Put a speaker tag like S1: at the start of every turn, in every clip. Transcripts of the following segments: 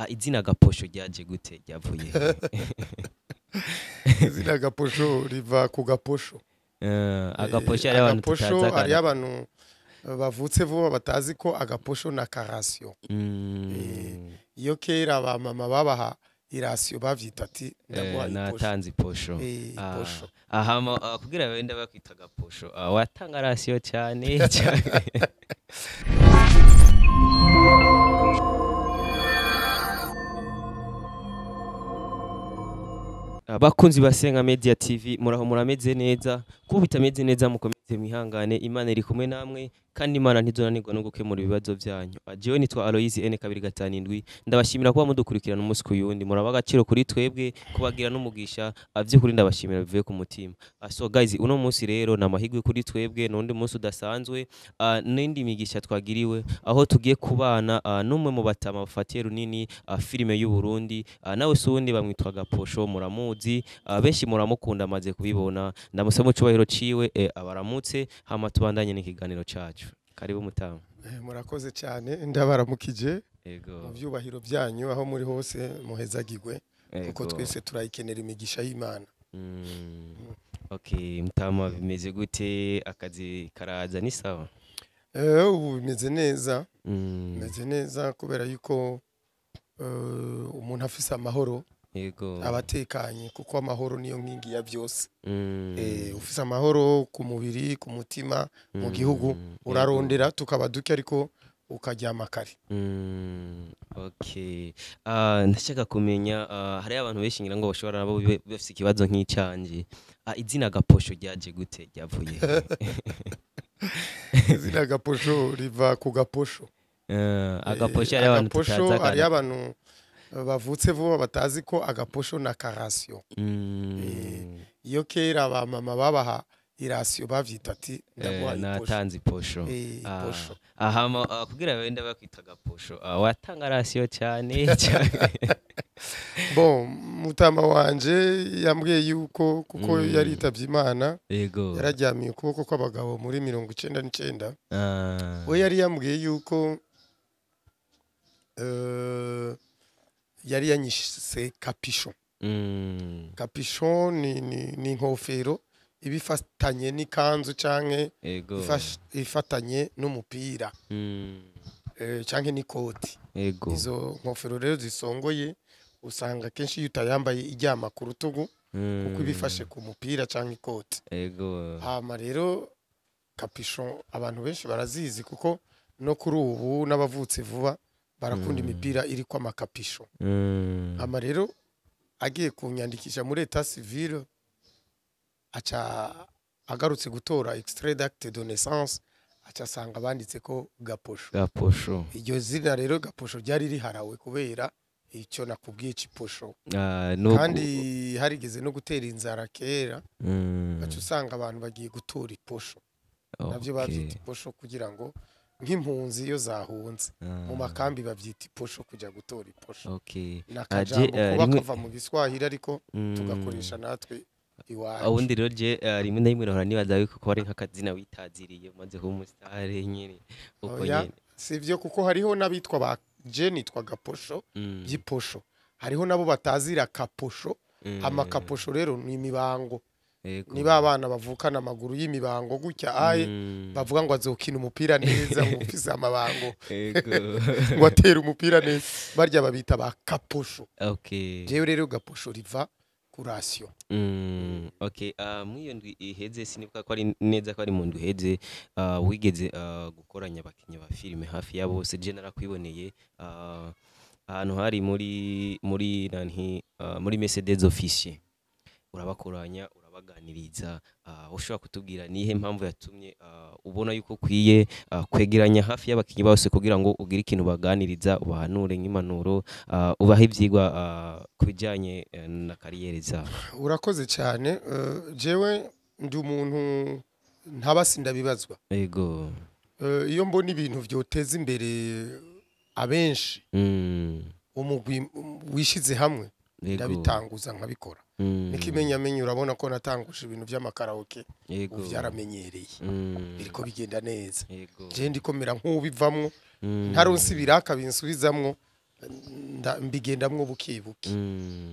S1: izina gaposho ryaje gute ryavuye
S2: izina gaposho riva ku gaposho.
S1: Agaposho ari abantu
S2: Agaposho
S1: tutaza
S2: ari abantu bavutse vuba batazi ko agaposho na karasiyo. Iyo kera abamama babaha irasiyo bavyita ati ndaguha iposho.
S1: natanze iposho
S2: Iposho.
S1: aha kugira wenda bakwita gaposho watanga rasiyo cyane cyane. Abakunzi basenga Media TV muraho murameze neza kuko bitameze neza mukomeze mwihangane Imana iri kumwe namwe kandi Imana ntizonanirwa no gukemura ibibazo byanyu. Jewe nitwa Aloise N257 ndabashimira kuba mudukurikirana umunsi ku yundi muraba agaciro kuri twebwe kubagira n'umugisha avyukuri ndabashimira bivuye ku mutima. So guys uno munsi rero namahigwe kuri twebwe n'undi munsi udasanzwe n'indi migisha twagiriwe aho tugiye kubana n'umwe mu batama bafatiye runini filime y'u Burundi nawe sundi bamwitwa Gaposho muramuzi benshi muramukunda amaze kubibona ndamusaba mu cubahiro ciwe abaramutse hama tubandanye n'ikiganiro cacu. Karibu mutama.
S2: Murakoze cyane ndabaramukije.
S1: Yego.
S2: Mu byubahiro byanyu aho muri hose muhezagirwe kuko twese turayikenera imigisha y'Imana.
S1: Okay, mutama bimeze gute akazi karaza ni sawa?
S2: Ubu bimeze neza. Bimeze neza kubera yuko umuntu afise amahoro.
S1: Yego.
S2: Abatekanye kuko amahoro niyo nkingi ya byose. Ufise amahoro ku mubiri ku mutima mu gihugu urarondera tukaba duke ariko ukaryama kare.
S1: Okay. Ndashaka kumenya hari abantu benshi ngira ngo bashobora nabo bafise ikibazo nk'icanje. Izina Gaposho ryaje gute ryavuye
S2: izina Gaposho riva ku gaposho.
S1: Agaposho ari abantu tutaza
S2: ari abantu bavutse vuba batazi ko agaposho na karasiyo. Iyo kera abamama babaha irasiyo bavyita ati ndaguha iposho.
S1: natanze iposho aha kugira wenda bakwita Gaposho watanga rasiyo cyane cyane.
S2: Bon mutama wanje yambwiye yuko kuko yaritavye Imana.
S1: Yego.
S2: Yararyamiye ukuboko kw'abagabo muri 99. We yari yambwiye yuko yari yanyishise Capuchon. Capuchon ni nkofero ibifatanye n'ikanzu canke ifatanye n'umupira canke n'ikoti. Izo nkofero rero zisongoye usanga kenshi yutayambaye iryama ku rutugu kuko ibifashe ku mupira canke ikoti. Hama rero Capuchon abantu benshi barazizi kuko no kuri ubu n'abavutse vuba barakunda imipira iri kwa makapisho. Hama rero agiye kunyandikisha muri Etat Civil aca agarutse gutora extrait d'acte de naissance aca sanga banditse ko Gaposho. Iryo zina rero Gaposho ryari riharawe kubera icyo nakubwiye ciposho. Kandi harigeze no gutera inzara kera aca usanga abantu bagiye gutora iposho. Navyo bavyita iposho kugira ngo nk'impunzi iyo zahunze mu makambi bavyita iposho kujya gutora iposho. Nakajambo kuba kava mu Giswahili ariko tugakoresha natwe iwacu.
S1: Awundi rero je rimwe na rimwe nahora nibaza yuko ko ari nk'akazina witaziriye umaze kuba umusitare nyine uko nyine.
S2: Sivyo kuko hariho nabitwa ba je nitwa Gaposho by'iposho. Hariho nabo batazira Kaposho. Amakaposho rero ni imibango. Niba abana bavukana amaguru y'imibango gutya bavuga ngo azokina umupira neza ufise amabango ngo atera umupira neza barya babita ba Kaposho. Jewe rero Gaposho riva kurasiyo.
S1: Mwiyo ndwi iheze sinibuka ko ari neza ko ari mu ndwi iheze wigeze gukoranya abakinnyi ba filime hafi ya bose je narakwiboneye ahantu hari muri Mercedes officier urabakoranya urabaganiriza ushobora kutubwira nihe mpamvu yatumye ubona yuko kwiye kwegeranya hafi y'abakinnyi bose kugira ngo ugire ikintu baganiriza ubahanure nk'impanuro ubahe ivyigwa kubijanye na kariyeri zabo?
S2: Urakoze cyane. Jewe ndi umuntu ntabasinda bibazwa.
S1: Yego.
S2: Iyo mbona ibintu vyoteza imbere abenshi umugwi wishize hamwe ndabitanguza nkabikora. Nikimenyamenye urabona ko natanguje ibintu by'amakaraoke uvyaramenyereye biriko bigenda neza. Je ndikomera nk'ubivamwo ntaronse ibiraka binsubizamwo mbigendamwo bukibuki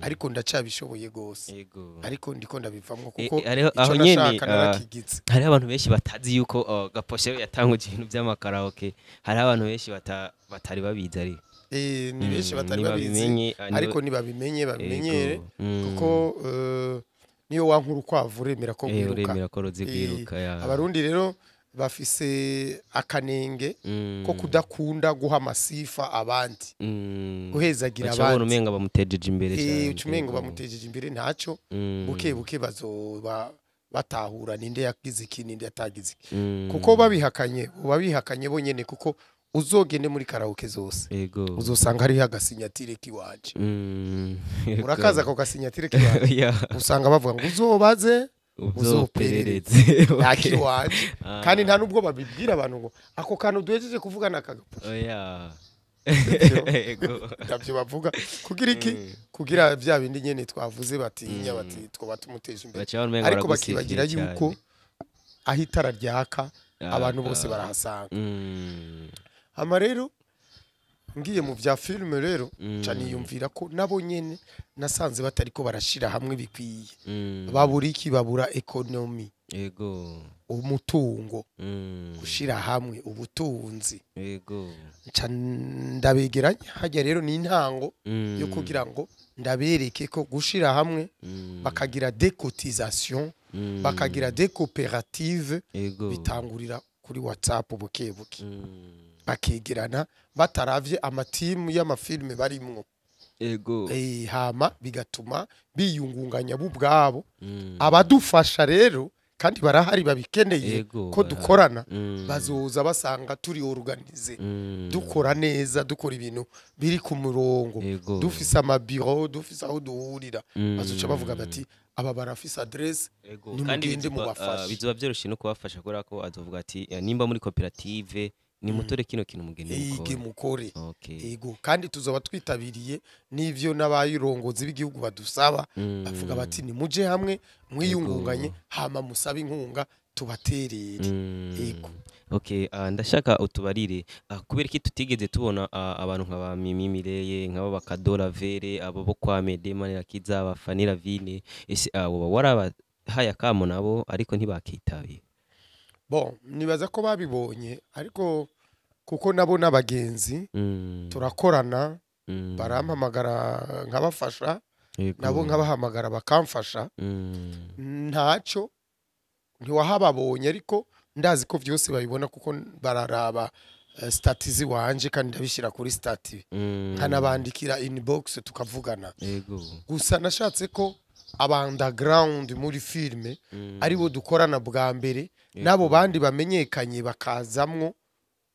S2: ariko ndacabishoboye gose ariko ndiko ndabivamwo kuko
S1: aho nyene hari abantu benshi batazi yuko Gaposhe yatanguje ibintu by'amakaraoke hari abantu benshi batari babizi ari
S2: ni benshi batari babizi ariko nibabimenye babimenyere kuko niyo wankuru kwavu uremera ko kwiruka abarundi rero bafise akanenge ko kudakunda guha amasifa abandi guhezagira abandi
S1: umenga bamutejeje imbere cyane
S2: ucumenga bamutejeje imbere ntacyo buke bazoba batahura ninde yagize iki ninde yatagize kuko babihakanye bonyene kuko uzogende muri karaoke zose uzosanga hari hagasinyatire kiwaje urakaza ko gasinyatire kiwaje usanga bavuga ngo uzobaze uzoperereze yakiwaje kandi nta nubwo babibwira abantu ngo ako kantu duhejeje kuvugana kagapo ndabyo bavuga kugira iki kugira bya bindi nyene twavuze batinya bati twoba tumuteje imbere ariko bakibagira yuko ahitara ryaka abantu bose barahasanga ama rero ngiye mu bya filime rero cyane yumvira ko nabo nyene nasanze batariko barashira hamwe bikwiye babura iki babura economy umutungo gushira hamwe ubutunzi ndabegeranya hajya rero ni intango yo kugira ngo ndabereke ko gushira hamwe bakagira decotisation bakagira des coopératives bitangurira kuri WhatsApp bukebuke bakegerana bataravye amatimu y'amafilme barimwo hama bigatuma biyungunganya bubwabo abadufasha rero kandi barahari babikeneye ko dukorana bazoza basanga turi organize dukora neza dukora ibintu biri ku murongo dufise amabiro dufise aho duhurira bazoca bavuga bati aba barafise adresse ni mugende mu bafasha
S1: bizoba byoroshye no kubafasha kora ko azovuga ati nimba muri koperative ni mutore kino kintu mugende
S2: mukore ego kandi tuzoba twitabiriye n'ivyo n'abayirongozi b'igihugu badusaba bavuga bati ni muje hamwe mwiyungunganye hama musaba inkunga tubaterere ego
S1: ndashaka utubarire kubera iki tutigeze tubona abantu nk'aba Mimi Mireye nk'abo bakadora vere abo bo kwa Medema Nirakiza abafanira vine ese abo warabahaye akamo nabo ariko ntibakitabiye
S2: bon nibaza ko babibonye ariko kuko nabo nabagenzi turakorana barampamagara nkabafasha nabo nkabahamagara bakamfasha ntacyo ntiwahababonye ariko ndazi ko byose babibona kuko bararaba statizi wanje kandi ndabishira kuri stati nkanabandikira inbox tukavugana gusa nashatse ko underground muri filme aribo dukorana bwa mbere nabo bandi bamenyekanye bakazamwo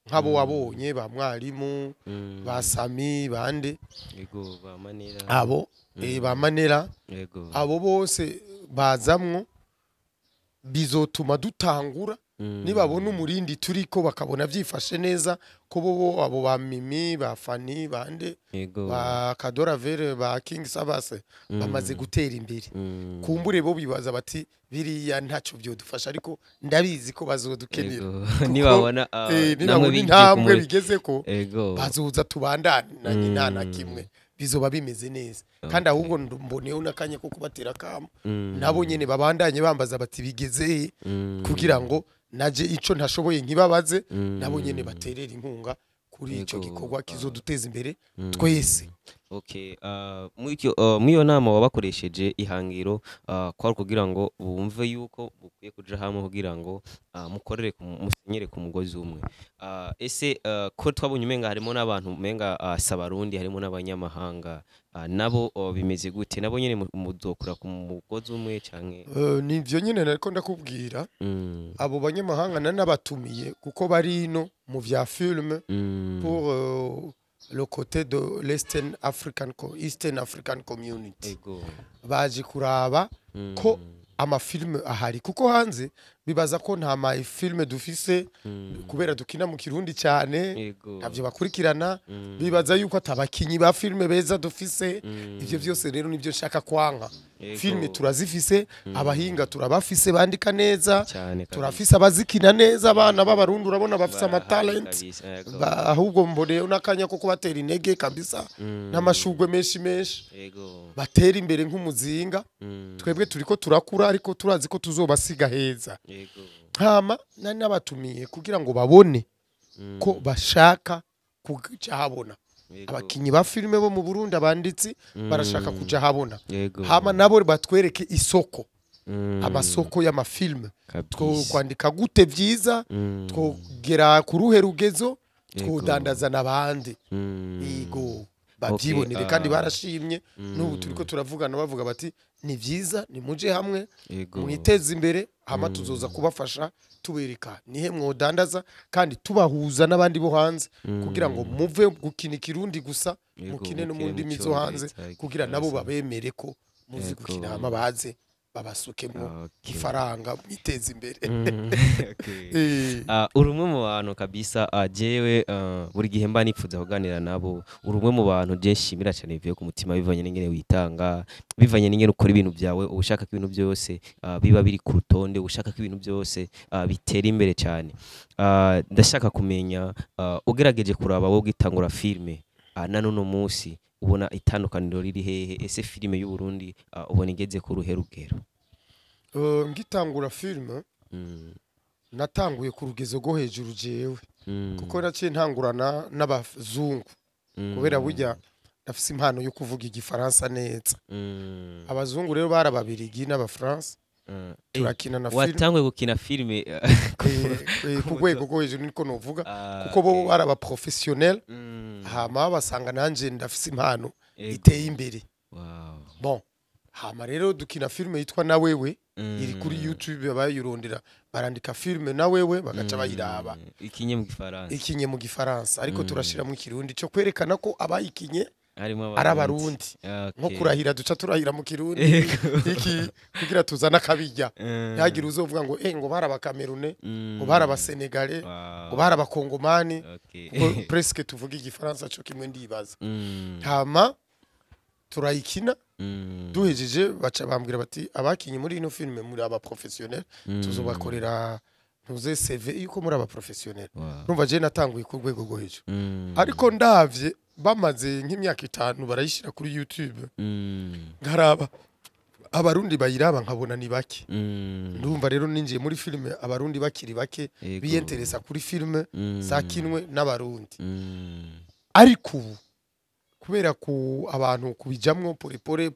S2: nkabo wabonye ba mwarimu ba Sami bande
S1: ba Manera
S2: abo ba Manera abo bose bazamwo bizotuma dutangura nibabona umurindi turiko bakabona byifashe neza ko bo abo ba Mimi ba Fani bande ba Kadora Vere ba King Sabase bamaze gutera imbere kumbure bo bibaza bati biriya ntacyo byo dufasha ariko ndabizi ko bazodukenera
S1: nibabona
S2: namwe bigeze ko bazoza tubandana nyina kimwe bizoba bimeze neza kandi ahubwo mboneho nakanye ko kubatera kamo nabo nyene babandanye bambaza bati bigeze kugira ngo naje ico ntashoboye nkibabaze nabo nyene baterera inkunga kuri ico gikorwa kizoduteza imbere twese
S1: mwiyo nama wabakoresheje ihangiro kwari kugira ngo bumve yuko bukwiye kuja hamwe kugira ngo mukorere musenyere ku mugozi umwe ese ko twabonye umenga harimo n'abantu umenga sabarundi harimo n'abanyamahanga nabo bimeze gute nabo nyene muzokura ku mugozi umwe canke
S2: nivyo nyene nariko ndakubwira abo banyamahanga nanabatumiye kuko bari no mu vya filme pour le côté de l'Eastern African Community baje kuraba ko amafilme ahari kuko hanze bibaza ko nta ma filme dufise kubera dukina mu kirundi cyane ntabyo bakurikirana bibaza yuko atabakinyi ba filme beza dufise ivyo byose rero nibyo nshaka kwanka filme turazifise abahinga turabafise bandika neza turafise abazikina neza abana b'abarundi urabona bafise ama talent ahubwo mbone unakanya ko kubatera intege kabisa n'amashugwe menshi batera imbere nk'umuzinga twebwe turiko turakura ariko turazi ko tuzobasiga heza hama nani nabatumiye kugira ngo babone ko bashaka kuja habona abakinyi ba filme bo mu Burundi abanditsi barashaka kuja habona hama nabo batwereke isoko amasoko y'amafilme two kwandika gute vyiza twogera ku ruhe rugezo twodandaza nabandi yego babyibonere kandi barashimye n'ubu turiko turavugana bavuga bati ni vyiza ni muje hamwe mwiteze imbere hama tuzoza kubafasha tubereka nihe mwodandaza kandi tubahuza n'abandi bo hanze kugira ngo muve gukina ikirundi gusa mukine no mu ndimi zo hanze kugira nabo babemere ko muzi gukina hama baze babasukemo ifaranga miteze imbere
S1: urumwe mu bantu kabisa jewe buri gihe mba nipfuza kuganira nabo urumwe mu bantu je nshimira cyane bivuye ku mutima bivanye n'ingene witanga bivanye n'ingene ukora ibintu byawe ubushaka ko ibintu byose biba biri ku rutonde ubushaka ko ibintu byose bitera imbere cyane ndashaka kumenya ugerageje kuraba wo gitangura filme na none munsi ubona itandukaniro riri hehe ese filme y'u Burundi ubona igeze ku ruhe rugero
S2: ngitangura filme natanguye ku rugezo go hejuru jewe kuko naciye ntangurana n'abazungu kubera burya nafise impano yo kuvuga igifaransa neza abazungu rero barababirigi n'abafaransa turakina na filme
S1: watanguye gukina filme
S2: ku rwego go hejuru niko novuga kuko bo baraba professionnel hama basanga nanje ndafise impano iteye imbere bon hama rero dukina filme yitwa na wewe iri kuri YouTube abayirondera barandika filme na wewe bagaca bayiraba ikinye mu gifaransa ariko turashira mu kirundi cyo kwerekana ko abayikinye arabarundi nko kurahira duca turahira mu kirundi iki kugira tuzana kabijya yagira uzovuga ngo ngo baraba Cameroun ngo baraba Senegal ngo baraba Kongomani presque tuvuga igifaransa cyo kimwe ndibaza hama turayikina duhejeje baca bambwira bati abakinyi muri ino filme muri aba professionnel tuzobakorera ntuze CV yuko muri aba professionnel numva je natanguye ku rwego rwo hejuru ariko ndavye bamaze nk'imyaka 5 barayishira kuri YouTube ngaraba abarundi bayiraba nkabona ni bake ndumva rero ninjiye muri filme abarundi bakiri bake biyenteresa kuri filme zakinwe n'abarundi ariko kubera ku abantu kubijamwo pore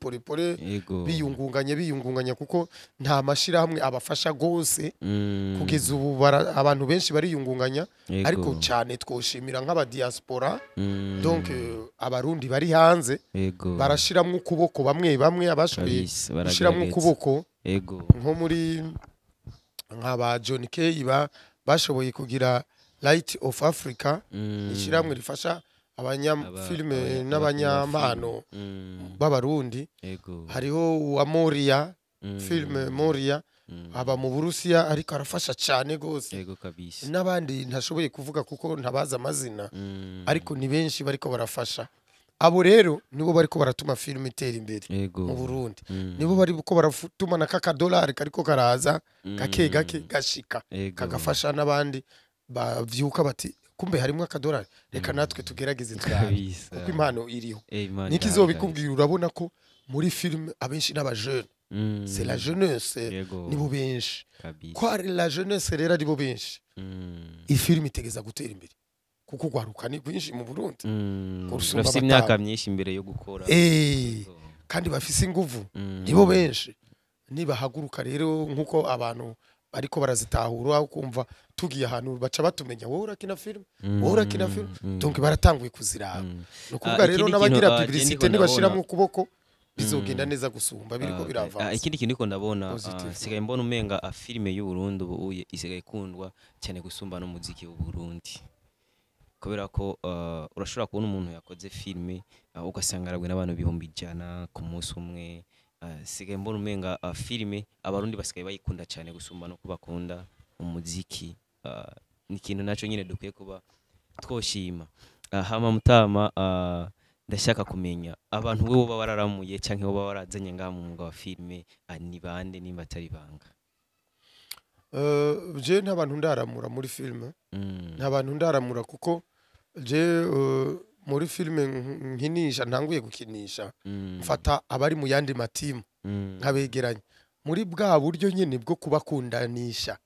S2: biyungunganya kuko nta mashira hamwe abafasha gose kugeza ubu abantu benshi bariyungunganya ariko cyane twoshimira nk'aba diaspora donc abarundi bari hanze barashiramwe ukuboko bamwe abashoboye gushiramwe ukuboko nko muri nk'aba John Keiba bashoboye kugira Light of Africa ishiramwe rifasha abanyafilme n'abanyampano b'abarundi hariho wa Moria filme Moria aba mu Burusiya ariko arafasha cyane gose n'abandi ntashoboye kuvuga kuko ntabaza amazina ariko ni benshi bariko barafasha abo rero nibo bariko baratuma filme itera imbere mu Burundi nibo bariko baratuma na $1 kariko karaza gake gashika kagafasha n'abandi bavyuka bati kumbe harimo $1 reka natwe tugerageze twabi kuko impano iriho nikizobikubwira urabona ko muri filme abenshi n'abajeune c'est la jeunesse nibo benshi kwa la jeunesse rero aribo benshi ifilme itegeza gutera imbere kuko gwaruka ni kwinshi mu Burundi
S1: bafise imyaka myinshi imbere yo gukora
S2: kandi bafise inguvu nibo benshi nibahaguruka rero nkuko abantu ariko barazitahura ukumva tugiye ahantu baca batumenya wowe urakina film donc baratanguye kuziraba no kuvuga rero n'abagira publicité nibashiramo ukuboko bizogenda neza gusumba biriko biravanza
S1: ikindi kintu ko ndabona sigaye mbona umenga filme y'u Burundi ubu isigaye kundwa cyane gusumba no muziki w'u Burundi kubera ko urashobora kubona umuntu yakoze filme ugasanga aragwe n'abantu 100 ku munsi umwe sigaye mbona umenga filime abarundi basigaye bayikunda cyane gusumba no kubakunda umuziki. Ni ikintu naco nyine dukwiye kuba twoshima. Hama Mutama, ndashaka kumenya abantu we boba wararamuye canke boba warazanye ngaha mu mwuga wa filime ni bande nimba atari banga?
S2: Je ntabantu ndaramura muri filime, ntabantu ndaramura kuko je muri filime nkinisha ntanguye gukinisha mfata abari mu yandi matimu nkabegeranya muri bwa buryo nyene bwo kubakundanisha.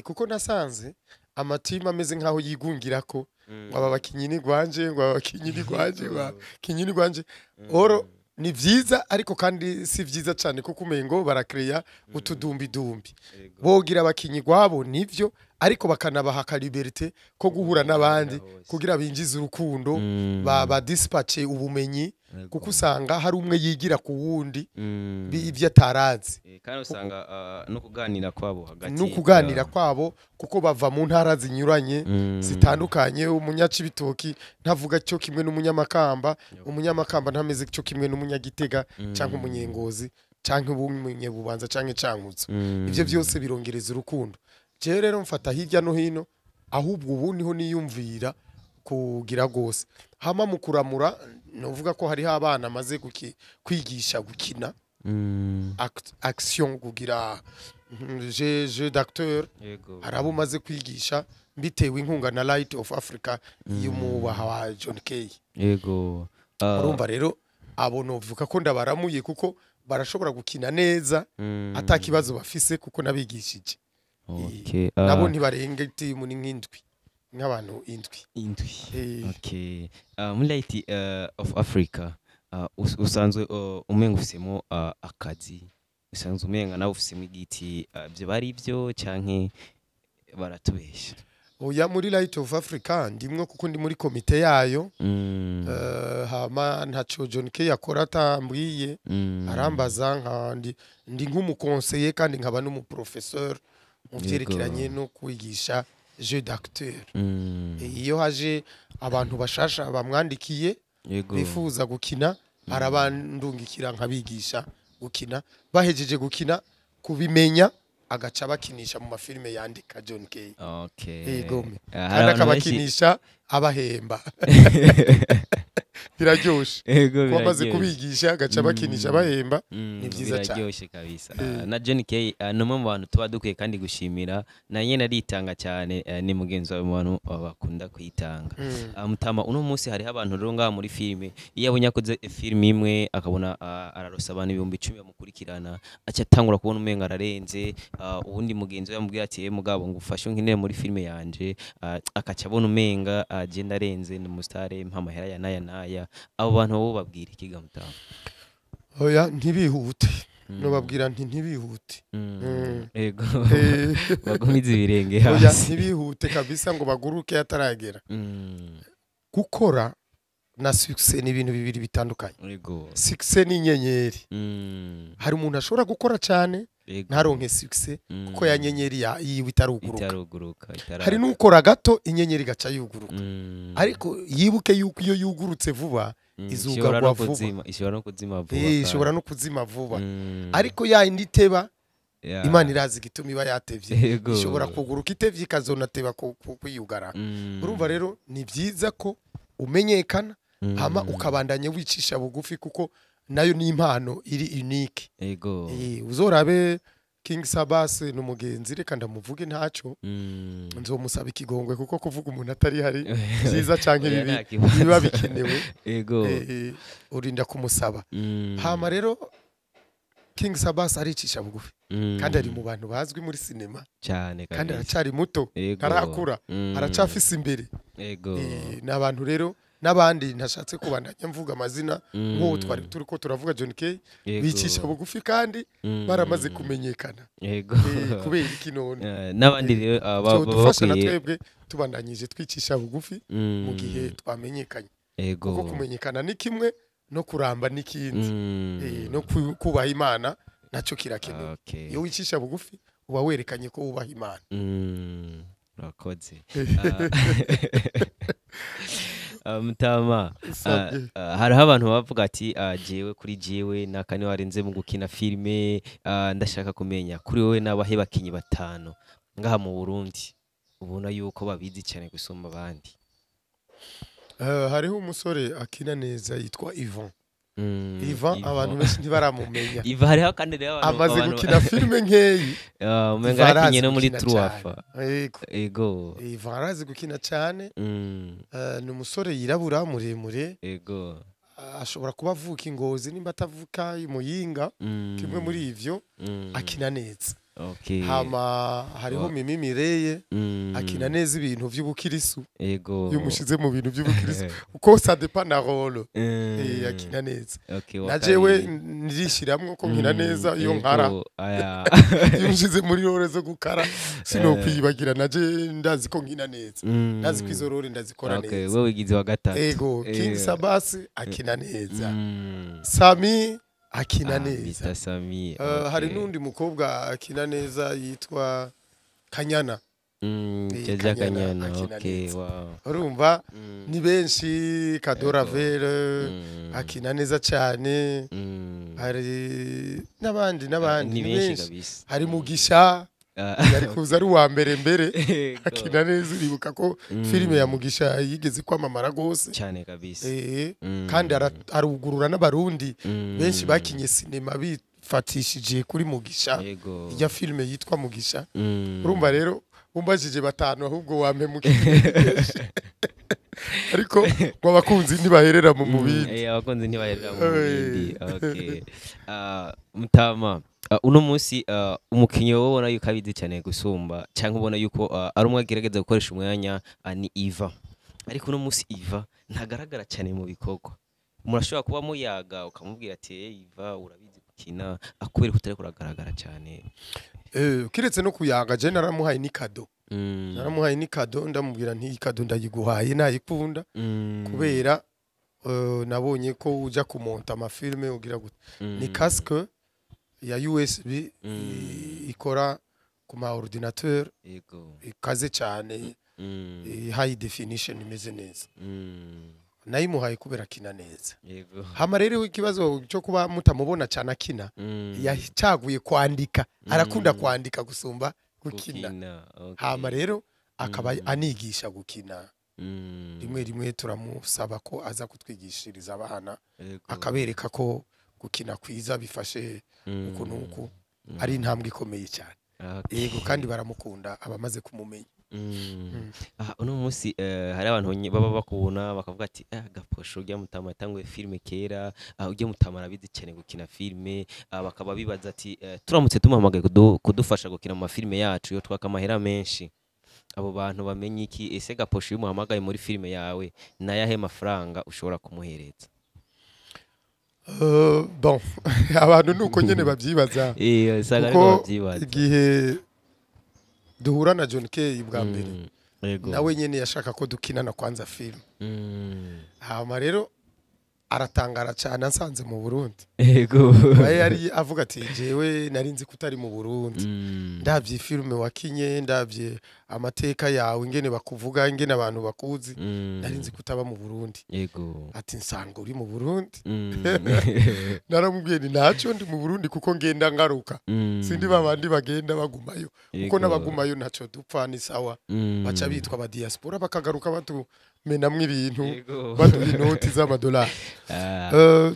S2: Kuko nasanze amatimu ameze nkaho yigungira ko aba bakinyi ni gwanje, aba bakinyi ni gwanje, bakinyi ni gwanje. Oro ni vyiza ariko kandi si vyiza cyane kuko umengo barakreya utudumbi dumbi. Bogira abakinyi gwabo nivyo ariko bakanabaha ka liberté ko guhura n'abandi kugira binjize urukundo ba dispatcher ubumenyi kuko usanga hari umwe yigira ku wundi ivyo atarazi.
S1: Kandi usanga no kuganira kwabo hagati
S2: no kuganira kwabo kuko bava mu ntara zinyuranye zitandukanye. Umunyacibitoki ntavuga cyo kimwe n'umunyamakamba, umunyamakamba ntameze cyo kimwe n'umunyagitega canke umunyengozi canke ubumwe bubanza canke cankuzo. Ivyo byose birongereza urukundo. Je rero mfata hirya no hino ahubwo ubu niho niyumvira kugira gose. Hama mu kuramura novuga ko hari abana maze kwigisha gukina action kugira jeu d'acteur, harabo maze kwigisha mbitewe inkunga na Light of Africa y'umubaha wa John K.
S1: Yego.
S2: Urumva rero abo novuga ko ndabaramuye kuko barashobora gukina neza atakibazo bafise kuko nabigishije. Nabo ntibarenga timu ni nk'indwi nk'abantu indwi.
S1: Okay. Muri Light of Africa usanzwe umenga ufisemo akazi, usanzwe umenga nawe ufisemo igiti, byo bari byo canke baratubesha?
S2: Oya, muri Light of Africa ndimwe kuko ndi muri komite yayo. Hama ntaco John K yakora atambwiye, arambaza ndi nk'umukonseiller kandi nkaba n'umuprofesseur mu vyerekeranye no kwigisha jeu d'acteur. Iyo haje abantu bashasha bamwandikiye bifuza gukina arabandungikira nkabigisha gukina, bahejeje gukina kubimenya agaca bakinisha mu mafilime yandika John K. Yego, kandi akabakinisha abahemba. Biraryoshe ko bamaze kubigisha agaca bakinisha bahemba, ni byiza cyane,
S1: biraryoshe kabisa. Na John K no mu bantu tuba dukwiye kandi gushimira, na nyene aritanga cyane, ni mugenzi wa bantu bakunda kwitanga. Mutama, uno munsi hari abantu rero ngaha muri filime, iyo abonye akoze filime imwe akabona ararosa abantu 10,000 bamukurikirana, aca atangura kubona umenga ararenze. Ubundi mugenzi we yamubwira ati mugabo ngufashe nkinere muri filime yanje, akaca abona umenga agenda arenze, ni mustare mpamahera ya naya. Abo bantu bo babwira ikiga Mutama?
S2: Oya, ntibihute. No babwira nti ntibihute.
S1: Ego. Bagumize ibirenge hasi.
S2: Oya, ntibihute kabisa ngo baguruke ataragera. Gukora na success ni ibintu bibiri bitandukanye.
S1: Ego.
S2: Success ni inyenyeri. Hari umuntu ashobora gukora cyane ntaronke success kuko ya nyenyeri yiwe itaruguruka. Hari n'ukora gato inyenyeri gaca yuguruka. Ariko yibuke yuko iyo yugurutse vuba izugarwa vuba, ishobora no kuzima vuba. Ariko ya indi teba Imana irazi gituma iba yatevye, ishobora kuguruka itevye ikazonateba kwiyugara. Urumva rero ni byiza ko umenyekana hama ukabandanya wicisha bugufi kuko nayo ni impano iri unique. Uzorabe King Sabas n'umugenzi, reka ndamuvuge ntaco, nzomusaba ikigongwe kuko kuvuga umuntu atari hari byiza canke biba bikenewe. Urinda kumusaba. Hama rero King Sabas aricisha bugufi kandi ari mu bantu bazwi muri sinema
S1: cyane,
S2: kandi aracari muto, arakura, aracafise imbere. N'abantu rero n'abandi ntashatse kubandanya mvuga amazina nk'uwo twari turiko turavuga John K bicisha bugufi kandi baramaze kumenyekana. Kubera iki none
S1: n'abandi rero
S2: babafasha na twebwe tubandanyije twicisha bugufi mu gihe twamenyekanye. Kuko kumenyekana ni kimwe no kuramba n'ikindi, no kubaha Imana naco kirakenewe. Iyo wicisha bugufi uba werekanye ko ubaha Imana.
S1: Rakoze. Mutama hariho abantu bavuga ati jewe kuri jewe nakane warenze mu gukina filime ndashaka kumenya kuri wowe n'abahe bakinyi batanu ngaha mu Burundi ubona yuko babizi cyane gusumba abandi.
S2: Hariho umusore akina neza yitwa Ivan. Ivan abantu benshi ntibaramumenya.
S1: Ivan hariho kandi rero
S2: amaze gukina filime nkeyi.
S1: Umenga yakinye no muri Truafa. Ego.
S2: Ivan arazi gukina cyane. Ni umusore yirabura muremure.
S1: Ego.
S2: Ashobora kuba avuka Ingozi nimba atavuka Muyinga. Kimwe muri ivyo akina neza.
S1: Okay.
S2: Hama hariho Mimi Mireye akina neza ibintu vy'ubukirisu.
S1: Ego.
S2: Yumushize mu bintu vy'ubukirisu. Uko ça dépend na rôle. Akina neza.
S1: Okay.
S2: Najewe nirishiramwe ko nkina neza iyo nkara.
S1: Aya.
S2: Yumushize muri rôle zo gukara. Sino kwibagira naje ndazi ko nkina neza. Ndazi kwizo rôle ndazikora neza.
S1: Okay, wewe wigize wa gatatu.
S2: Ego, King Sabasi akina neza. Sami akina neza.
S1: Mr. Sami.
S2: Hari nundi mukobwa akina neza yitwa Kanyana.
S1: Jaja Kanyana. Okay, wow.
S2: Urumva ni benshi Kadora Vere akina neza cyane. Hari nabandi ni benshi. Hari Mugisha yari kuza ari wa mbere akina neza uribuka ko filime ya Mugisha yigeze kwamamara gose
S1: cyane kabisa.
S2: Kandi arugurura n'abarundi benshi bakinye sinema bifatishije kuri Mugisha. Ijya filime yitwa Mugisha. Urumva rero umbajije batanu ahubwo wampemukiye. Ariko abakunzi ntibaherera mu mubindi.
S1: Abakunzi ntibaherera mu mubindi. Okay. Mutama uno munsi umukinyi wobona yuko abizi cyane gusumba cyangwa ubona yuko ari umwe agerageza gukoresha umwanya ni Iva. Ariko uno munsi Iva ntagaragara cyane mu bikorwa. Murashobora kuba muyaga ukamubwira ati Iva urabizi gukina akubera ko utari kuragaragara cyane.
S2: Kiretse no kuyaga je naramuhaye ni kado. Naramuhaye ni kado ndamubwira nti kado ndayiguhaye nayikunda kubera nabonye ko uja kumonta amafilme ugira gute. Ni casque ya USB ikora ku ma ordinateur ikaze cyane high definition imeze neza. Nayimuhaye kubera kina neza. Hama rero ikibazo cyo kuba mutamubona cyane akina yacaguye kwandika arakunda kwandika gusumba gukina. Hama rero akaba anigisha gukina. Rimwe turamusaba ko aza kutwigishiriza abana akabereka ko gukina kwiza bifashe uko nuko ari intambwe ikomeye cyane. Yego kandi baramukunda abamaze kumumenya.
S1: Uno munsi hari abantu baba bakubona bakavuga ati Gaposho ujya Mutama yatanguye filime kera ujya Mutama arabizi cyane gukina filime bakaba bibaza ati turamutse tumuhamagaye kudufasha gukina mu filime yacu yo twaka amahera menshi abo bantu bamenye iki ese Gaposho yumuhamagaye muri filime yawe nayahe mafaranga ushobora kumuhereza?
S2: Bon abantu nuko nyene babyibaza.
S1: Kuko
S2: igihe duhura na John K bwa mbere nawe nyene yashaka ko dukinana kwanza film. Hama rero aratangara cyane ansanze mu Burundi. Yari avuga ati jewe narinzi kutari mu Burundi. Ndavye filme wakinye ndavye amateka yawe ingene bakuvuga ingene abantu bakuzi narinzi kutaba mu Burundi. Ati nsanga uri mu Burundi. Naramubwiye ni naco ndi mu Burundi kuko ngenda ngaruka. Sindi babandi bagenda bagumayo. Kuko nabagumayo naco dupfa ni sawa. Baca bitwa ba diaspora bakagaruka batu menamwe ibintu baduha inoti z'amadolari.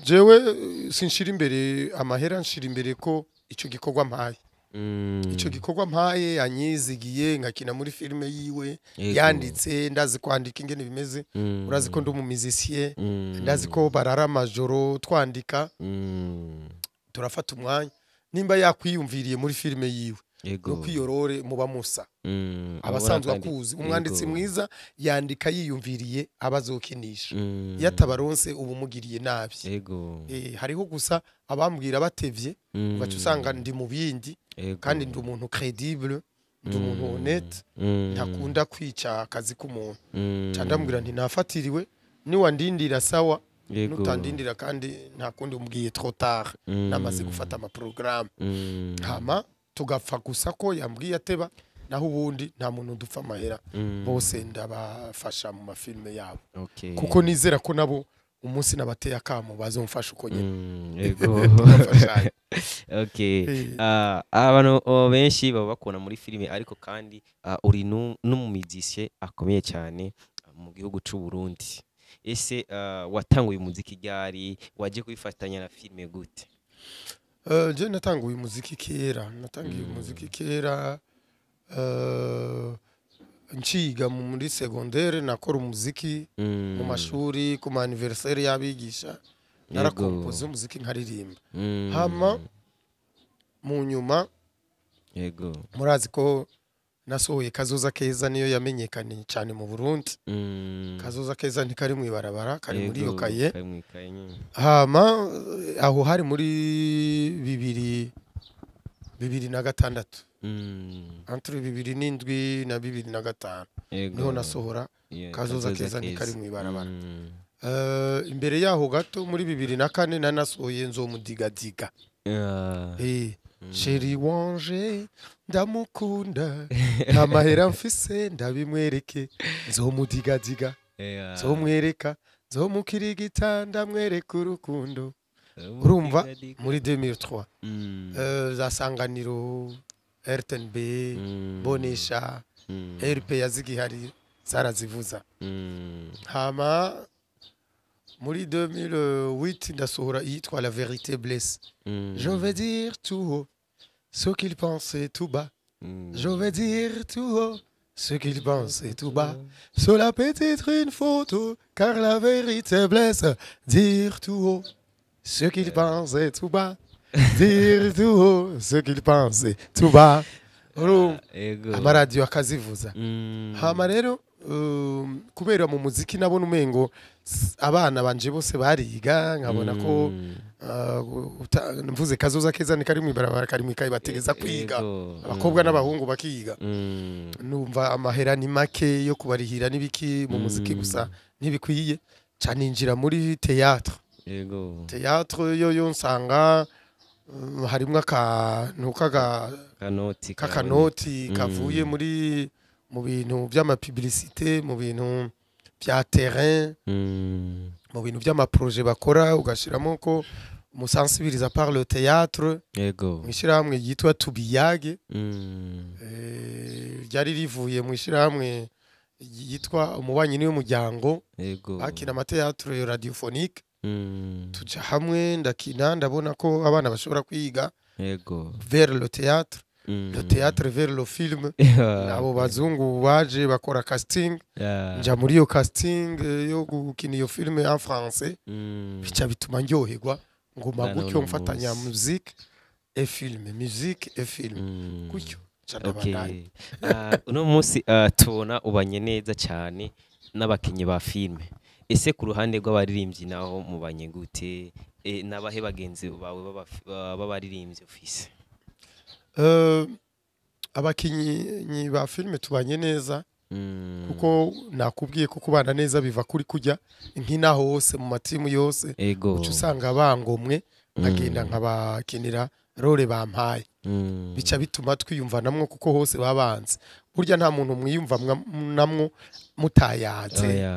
S2: Jewe sinshira imbere amahera nshira imbere ko ico gikorwa mpaye. Ico gikorwa mpaye anyizigiye ngakina muri filime yiwe yanditse ndazi kwandika ingene bimeze. Urazi ko ndi umumizisiye ndazi ko barara amajoro twandika. Turafata umwanya nimba yakwiyumviriye muri filime yiwe no kwiyorore muba musa. Abasanzwe akuzi umwanditsi mwiza yandika yiyumviriye abazokinisha. Yatabaronse ubumugiriye nabi. Hariho gusa abambwira batevye bacu usanga ndi mu bindi kandi ndi umuntu credible ndi umuntu honnête ntakunda kwica akazi k'umuntu. Candambwira nti nafatiriwe ni wandindira sawa nutandindira kandi ntakundi umbwiye trop tard namaze gufata ama programme. Hama tugapfa gusa ko yambwiye ateba naho ubundi nta muntu dupfa amahera bose ndabafasha mu mafilme yabo kuko nizera ko nabo umunsi nabateye akamo bazomfasha uko nyene
S1: yego abantu benshi baba bakona muri filime ariko kandi uri n'umumizisye akomeye cyane mu gihugu cy'u Burundi. Ese watanguye umuziki ryari, waje kwifatanya na filime gute?
S2: Je natanguye umuziki kera, nciga muri secondaire nakora umuziki mu mashuri ku anniversaire y'abigisha narakompoze umuziki nkaririmba. Hama mu nyuma
S1: yego
S2: murazi ko nasohoye Kazoza Keza niyo yamenyekanye cyane mu Burundi. Kazoza Keza ntikari mu ibarabara kari muri yo kaye. Hama aho hari muri 2006 entre 2007 na 2005 niho nasohora Kazoza Keza ntikari mu ibarabara. Imbere yaho gato muri 2004 nanasohoye Nzomudigadiga. Chéri wanje ndamukunda nta mahera mfise ndabimwereke Nzomudigadiga nzomwereka nzomukirigita ndamwereka urukundo. Urumva muri 2003 za Sanganiro RTNB Bonesha RP yazigihari zarazivuza. Hama muri 2008 ndasohora yitwa La Vérité Blesse. Je vais dire tout haut ce qu'il pensait tout bas. Je vais dire tout haut ce qu'il pensait tout bas. Cela peut être une photo car la vérité blesse. Dire tout haut ce qu'il pensait tout bas. Dire tout haut ce qu'il pensait tout bas. Amaradiyo akazivuza. Hama rero kubera mu muziki nabona umengo abana banje bose bariga nkabona ko mvuze Kazoza Keza ni kari mu ibarabara kari mu ikaye bategeza kwiga abakobwa n'abahungu bakiga. Numva amahera ni make yo kubarihira nibiki mu muziki gusa ntibikwiye cyane injira muri théâtre. Théâtre yo nsanga harimwe akantu kakanoti kavuye muri mu bintu by'amapublicité mu bintu bya terrain mu bintu by'amaprojet bakora ugashiramo ko musansibiriza par le théâtre mwishirahamwe yitwa Tubiyage ryari rivuye mwishirahamwe yitwa umubanyi niwe muryango akina amateatre radiophonique tuja hamwe ndakina ndabona ko abana bashobora kwiga vers le théâtre le théâtre vers le film. Abo bazungu baje bakora casting nja muri yo casting yo gukina iyo film en français bica bituma ndyoherwa ngoma gutyo mfatanya musique et film gutyo. Uno munsi tubona ubanye neza cyane n'abakinyi ba filme. Ese ku ruhande rw'abaririmbyi naho mubanye gute? Nabahe bagenzi bawe b'abaririmbyi ufise? Abakinyi ba filme tubanye neza kuko nakubwiye ko kubana neza biva kuri kujya nkina hose mu matimu yose ucu usanga bangomwe nkagenda nkabakinira role bampaye bica bituma twiyumva namwo kuko hose babanze. Burya nta muntu mwiyumva namwo mutayaze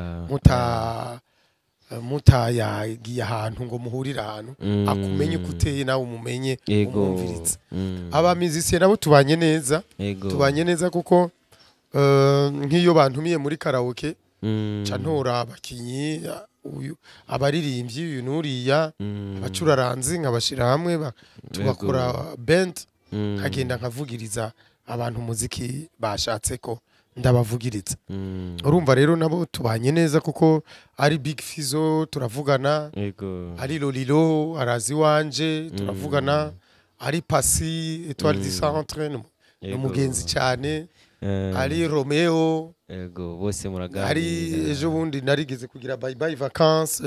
S2: mutayagiye ahantu ngo muhurira ahantu akumenye ukuteye nawe umumenye umumviritse. Abamizisiye nabo tubanye neza kuko nk'iyo bantumiye muri karaoke cantora abakinyi abaririmbyi uyu nuriya abacuraranzi nkabashira hamwe tugakora band nkagenda nkavugiriza abantu umuziki bashatse ko ndabavugiriza. Urumva rero nabo tubanye neza kuko ari Big Fizo turavugana, ari Lolilo arazi wanje turavugana, ari Pasi Etoile du Centre n'umugenzi cyane, ari Romeo
S1: bose muragana,
S2: ari ejo bundi narigeze kugira bye bye vacances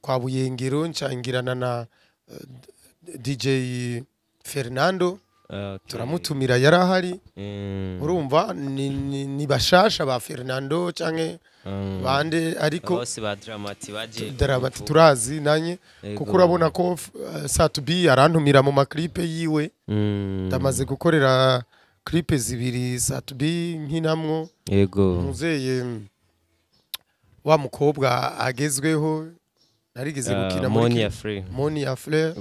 S2: kwa Buyengero ncangirana na DJ Fernando turamutumira yarahari. Urumva ni bashasha ba Fernando canke bande ariko
S1: bose ba
S2: Dramati turazi nanye kuko urabona ko Satubi arantumira mu maklipe yiwe ndamaze gukorera clip zibiri Satubi nkinamwo
S1: yego
S2: muzeye wa mukobwa agezweho narigeze gukina muri Monia Fleur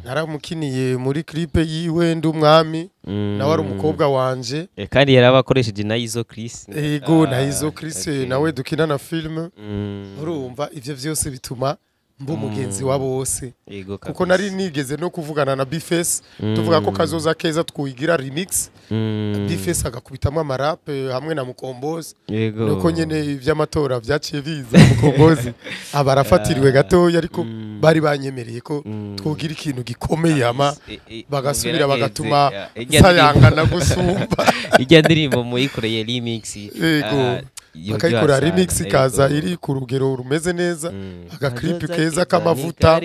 S2: naramukiniye muri clip yiwe ndumwami nawe ari umukobwa wanje
S1: kandi yarabakoresheje na Izo Chris
S2: yego na Izo Chris nawe dukina na film urumva ivyo vyose bituma mbo mugenzi wa bose kuko nari nigeze no kuvugana na Bface tuvuga ko kazoza keza twigira remix Bface agakubitamwe amarap hamwe na Mukombozi nuko nyene ivy'amatora vyaciye biza Mukombozi abarafatiriwe gato ariko bari banyemereye ko twogira ikintu gikomeye ama bagasubira bagatuma sayangana gusumba
S1: ijya ndirimbo muyikoreye remix
S2: bakayikora remix kaza iri ku rugero rumeze neza agaklip keza kamavuta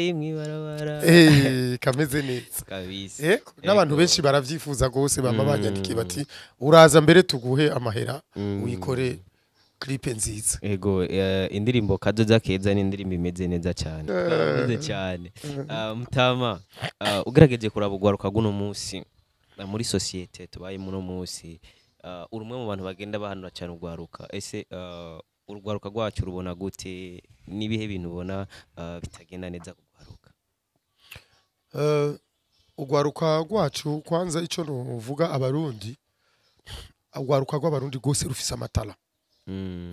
S2: kameze neza n'abantu benshi baravyifuza gose bamba banyandikiye bati uraza mbere tuguhe amahera uyikore clip nziza
S1: ego indirimbo kazoza keza ni indirimbo imeze neza cyane imeze cyane mutama ugerageje kurabugwaruka guno munsi muri societe tubaye muno munsi urumwe mu bantu bagenda bahanura cyane ugwaruka ese urugwaruka rwacu rubona gute nibihe bintu ubona bitagenda neza kugwaruka
S2: ugwaruka rwacu kwanza ico no vuga abarundi ugwaruka rw'abarundi gose rufise amatala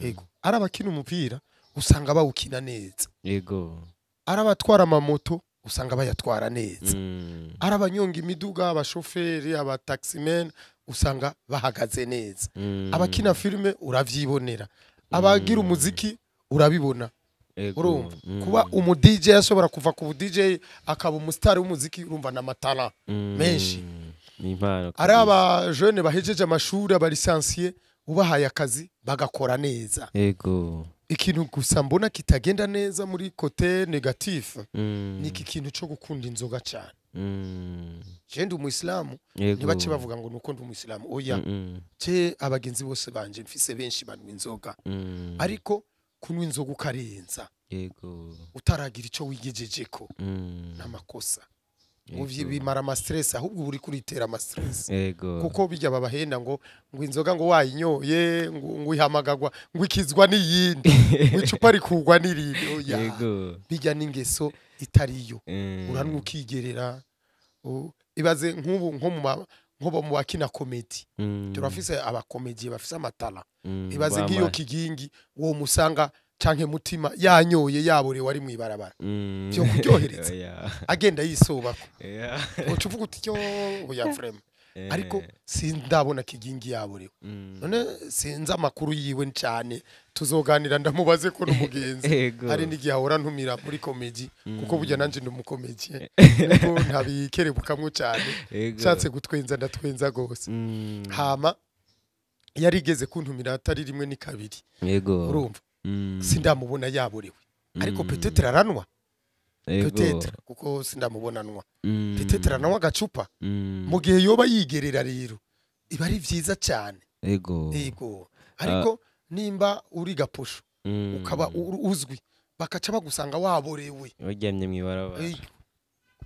S2: yego arabakina umupira usanga bawukina neza
S1: yego
S2: arabatwara amamoto usanga bayatwara neza arabanyonga imiduga abashoferi abataximen usanga bahagaze neza abakina filme uravyibonera abagira umuziki urabibona urumva kuba umu DJ yashobora kuva ku DJ akaba umustar w'umuziki urumva na matala menshi ari aba jeune bahejeje amashuri aba licencié ubahaye akazi bagakora neza
S1: yego
S2: ikintu gusa mbona kitagenda neza muri côté négatif ni iki kintu cyo gukunda inzoga cyane je ndi umuislamu ntibace bavuga ngo nuko ndi umuislamu oya je abagenzi bose banje mfise benshi banwa inzoga ariko kunwa inzoga ukarenza
S1: yego
S2: utaragira ico wigejejeko n'amakosa muvye bimara ama stress ahubwo uri kuritera ama stress kuko bijya babahenda ngo inzoga ngo wayinyoye ngo ihamagagwa ngo ikizwa n'iyindi ngo icupa rikugwa n'irindi oya bijya n'ingeso itariyo uranwa ukigerera ibaze nk'ubu nko mu bakina comedy turafise abakomedi bafise amatala ibaze nk'iyo kigingi wo musanga canke mutima yanyoye yaborewe ari mwibarabara byo kuryohereza agenda yisobako ucuvuga uti cyo oya frame ariko sindabona kigingi yaborewe none sinza makuru yiwe cyane tuzoganira ndamubaze ko n'umugenzi ari nigihahora ntumira muri comedy kuko burya nanje ndumukomedi nuko ntabikerebukamwe cyane cyatse gutwenza ndatwenza gose hama yarigeze kuntumira atari rimwe ni kabiri urumva sindamubona yaborewe ariko peut-être aranwa peut-être kuko sindamubonanwa peut-être aranwa gacupa mu gihe yoba yigerera rero iba ari vyiza cyane yego ariko nimba uri gaposho ukaba uzwi bakaca bagusanga waborewe
S1: wagemye mwibaraba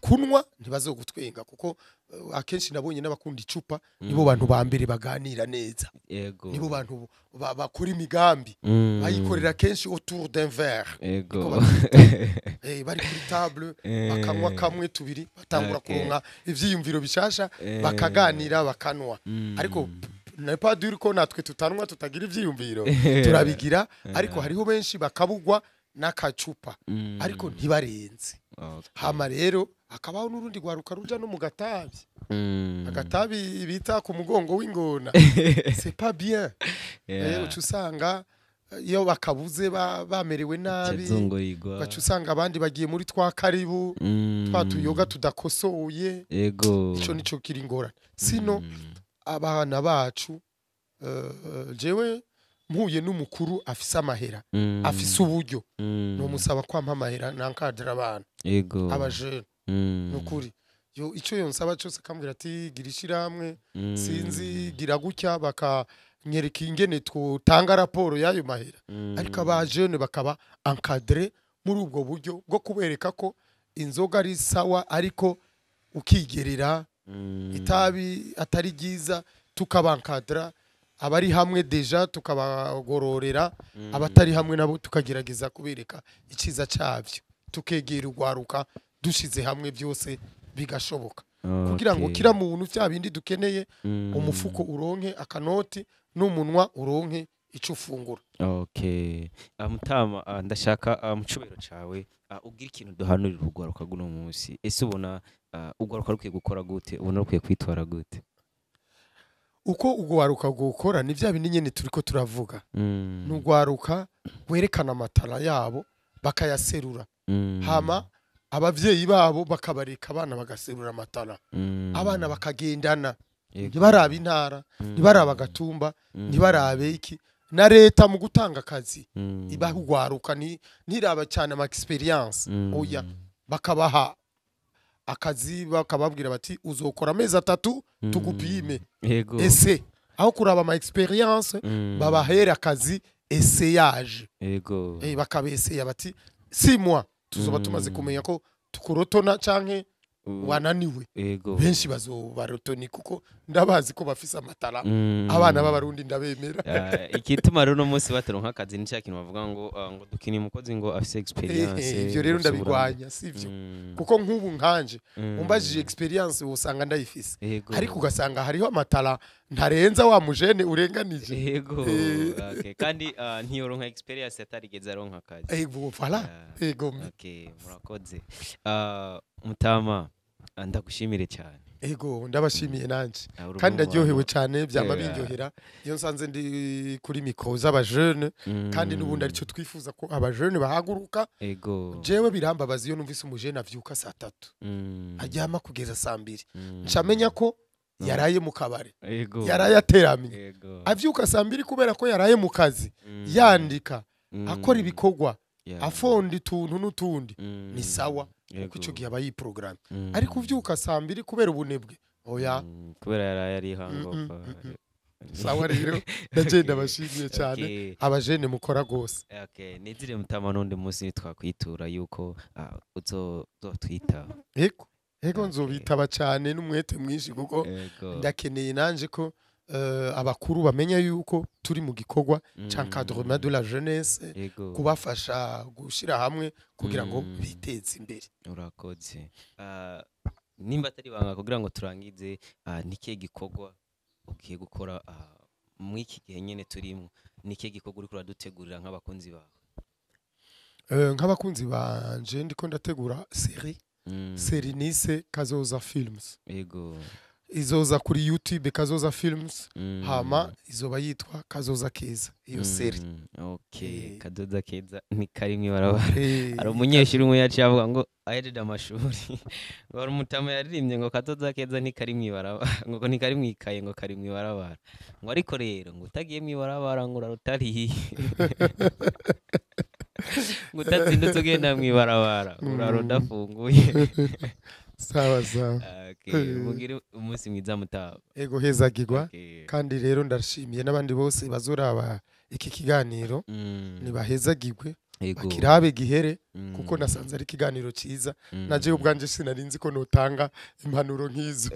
S2: kunwa ntibazogutwenga kuko akenshi nabonye n'abakunda icupa nibo bantu ba mbere baganira neza nibo bantu bakora imigambi bayikorera kenshi autour d'un verre bari kuri table bakanywa kamwe tubiri batangura kuronka ivyiyumviro bishasha bakaganira bakanwa ariko n'est pas dur ko natwe tutanwa tutagira ivyiyumviro turabigira ariko hariho benshi bakabugwa n'akacupa ariko ntibarenze hama rero akabaho n'urundi gwaruka ruja no mu gatabi agatabi bita ku mugongo w'ingona c'est pas bien ucusanga iyo bakabuze bamerewe nabi bacusanga abandi bagiye muri twa karibu twa tuyoga tudakosoye ico nico kiri ngorane sino abana bacu jewe mpuye n'umukuru afise amahera afise uburyo no musaba kwampa amahera nankadira abana abaje nukuri yo ico yonsaba cyose kambwira ati girishira hamwe sinzi gira gutya bakanyereka ingene tutanga raporo yayo mahera ariko abajeune bakaba encadrer muri ubwo buryo bwo kubereka ko inzoga ari sawa ariko ukigerera itabi atari giza tukabankadra abari hamwe deja tukabagororera abatari hamwe nabo tukagerageza kubereka iciza cyavyo tukegera urwaruka dushize hamwe byose bigashoboka kugira ngo kira muntu vya bindi dukeneye umufuko uronke akanoti n'umunwa uronke ico ufungura.
S1: Okay. Mutama ndashaka mucubero cawe ugira ikintu duhanurira urwaruka guno munsi. Ese ubona urwaruka rukwiye gukora gute? Ubona rukwiye kwitwara gute?
S2: Uko urwaruka gukora ni vya bindi nyene turiko turavuga. N'urwaruka werekana amatara yabo bakayaserura. Hama abavyeyi babo bakabareka abana bagaserura amatara. Abana bakagendana. Ntibaraba intara, ntibaraba agatumba, ntibarabe iki. Na leta mu gutanga akazi ibahugwaruka ntiraba cyane ama experience oya bakabaha akazi bakababwira bati uzokora amezi 3 tugupime ese aho kuraba ama experience babahera akazi essayage bakabeseye bati 6 mois tuzoba tumaze kumenya ko tukurotona canke wananiwe benshi bazobarotoni kuko ndabazi ko bafise amatara abana b'abarundi ndabemera
S1: ikituma rero no munsi bataronka akazi nicya kintu bavuga ngo dukini mukozi ngo afise experience
S2: ivyo rero ndabigwanya sivyo kuko nk'ubu nkanje umbajije experience usanga ndayifise ariko ugasanga hariho amatara ntarenza wa mujene urenganije
S1: yego kandi ntiyoronka experience atarigeze aronka akazi
S2: voilà yego
S1: murakoze Mutama ndagushimire cyane
S2: ego ndabashimiye nanje kandi ndaryohewe cyane byama binjohera iyo nsanze ndi kuri mikro z'abajeune kandi nubundi arico twifuza ko abajeune bahaguruka jewe birambabaza iyo numvise umujene avyuka saa 3 ajyama kugeza saa 2 ncamenya ko yaraye mu kabare yaraye ateramye avyuka saa 2 kubera ko yaraye mu kazi yandika akora ibikorwa afonda ituntu n'utundi ni sawa kuko ico gihe abayi program ariko uvyuka saa 2 kubera ubunebwe oya
S1: kubera yaraye ari hangover
S2: sawa rero ndagenda bashimiye cyane abajene mukora gose
S1: nizire Mutama n'undi munsi twakwitura yuko uzotwita
S2: ego nzobitaba cyane n'umwete mwinshi kuko ndakeneye nanje ko abakuru bamenya yuko turi mu gikorwa c'encadrement de la jeunesse kubafasha gushira hamwe kugira ngo biteze imbere.
S1: Urakoze nimba atari banga kugira ngo turangize nike gikorwa ugiye gukora mu iki gihe nyene turimo nike gikorwa uri kuradutegurira nk'abakunzi bawe?
S2: Nk'abakunzi banje ndiko ndategura série nise Kazoza Films izoza kuri YouTube Kazoza Films hama izoba yitwa Kazoza Keza iyo série.
S1: Kazoza Keza ni karimwe barabara ari umunyeshuri umwe yaciye avuga ngo ahejeje amashuri ngo Mutama yaririmbye ngo Kazoza Keza ni karimwe barabara ngo ni karimwe ikaye ngo karimwe barabara ngo ariko rero ngo utagiye mu barabara ngo urarutari ngo utazindutse ugenda mu barabara uraronda funguye
S2: sawa sawa
S1: mugire umunsi mwiza Mutama
S2: ego hezagirwa kandi rero ndashimiye n'abandi bose bazoraba iki kiganiro nibahezagirwe bakirabe gihere kuko nasanze ari kiganiro ciza naje ubwanje sinarinzi ko notanga impanuro nk'izo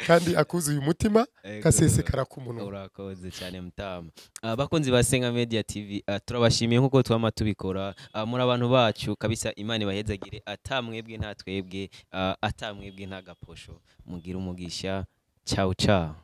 S2: kandi akuzuye umutima kasesekara ku munwa.
S1: Urakoze cyane Mutama. Abakunzi ba Senga Media TV turabashimiye nkuko twama tubikora muri abantu bacu kabisa Imana bahezagire atamwebwe nta twebwe atamwebwe nta gaposho mugira umugisha ciao ciao.